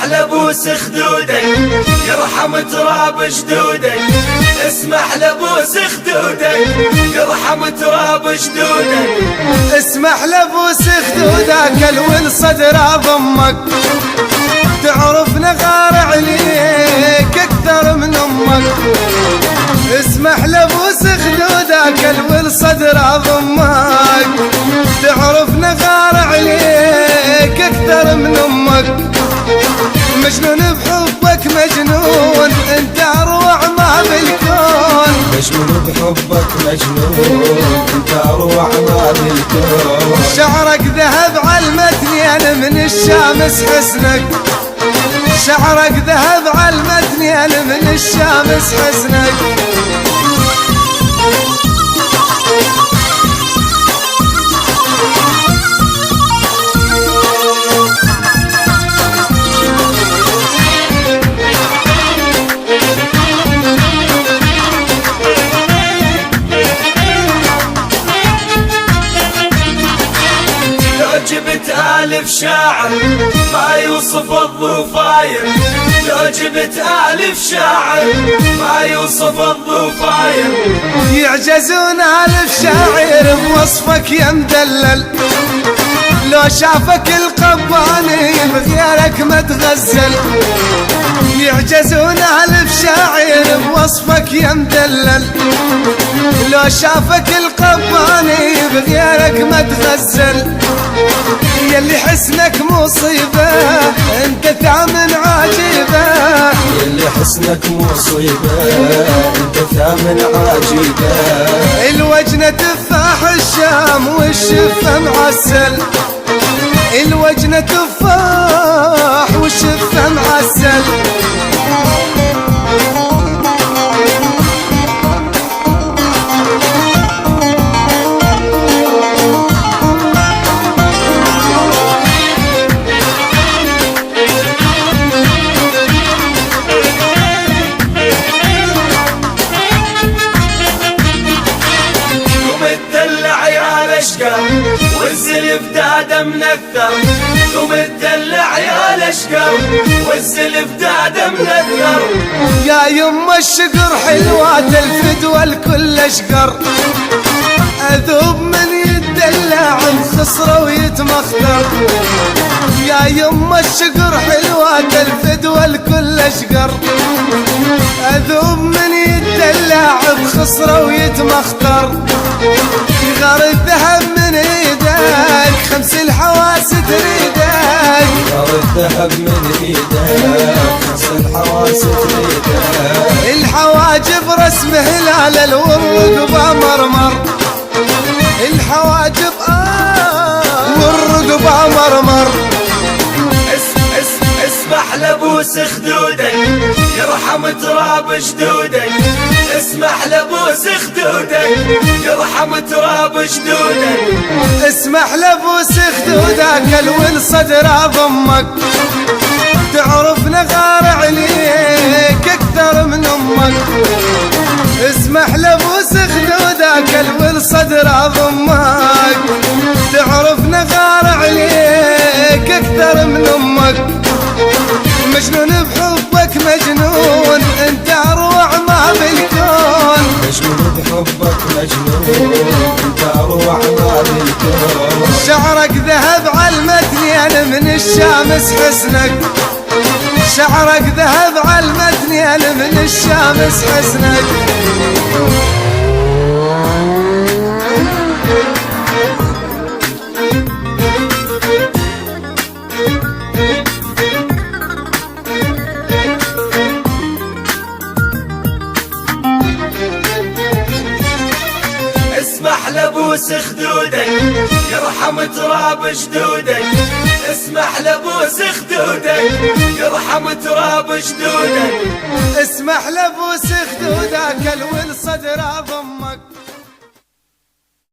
لبوس خدودك يرحم تراب جدودك، اسمح لبوس خدودك يرحم تراب جدودك، اسمح لبوس خدودك الول صدر ضمك، تعرف نغار عليك اكثر من امك. اسمح لبوس خدودك الول صدر ضمك، تعرف نغار عليك اكثر من امك. مجنون بحبك مجنون انت اروع ما بالكون، مجنون بحبك مجنون انت اروع ما بالكون. شعرك ذهب علمتني انا من الشامس حسنك، شعرك ذهب علمتني انا من الشامس حسنك. جبت آلف شاعر ما يوصف الضفاير، لو جبت آلف شاعر ما يوصف الضفاير. يعجزون آلف شاعر بوصفك يا مدلل، لو شافك القباني بغيرك ما تغزل. يعجزون آلف شاعر بوصفك يا مدلل، لو شافك القباني بغيرك ما تغزل. يلي حسنك مصيبة انت ثامن عجيبة، يلي حسنك مصيبة انت ثامن عجيبة. الوجنة تفاح الشام والشفة معسل، الوجنة تفاح والشفة معسل. والزلف داده منثر، قوم تدلع يا الاشقر والزلف داده منثر. يا يما الشقر حلوات الفدوى الكل اشقر، اذوب من يدلع بخصره ويتمخطر. يا يما الشقر حلوات الفدوى الكل اشقر، اذوب من يدلع بخصره ويتمخطر. يغار الذهب من ايدك خمس الحواس تريدك، يغار الذهب من ايدك خمس الحواس تريدك. الحواجب رسم هلال والرقبة مرمر، الحواجب والرقبة مرمر. اسمح لبوس خدودك يرحم تراب جدودك، اسمح لبوس خدودك يرحم تراب جدودك، اسمح لبوس خدودك الول صدر ضمك، تعرف نغار عليك اكثر من امك. اسمح لبوس خدودك الول صدر ضمك، تعرف نغار عليك اكثر من امك. مجنون بحبك مجنون انت اروع ما بالكون، مجنون بحبك مجنون انت اروع ما بالكون. شعرك ذهب علمتني انا من الشامس حسنك، شعرك ذهب علمتني انا من الشامس حسنك. اسمح لبوس خدودك يرحم تراب جدودك، اسمح لبوس خدودك يرحم تراب جدودك، اسمح لبوس خدودك الول صدر ضمك.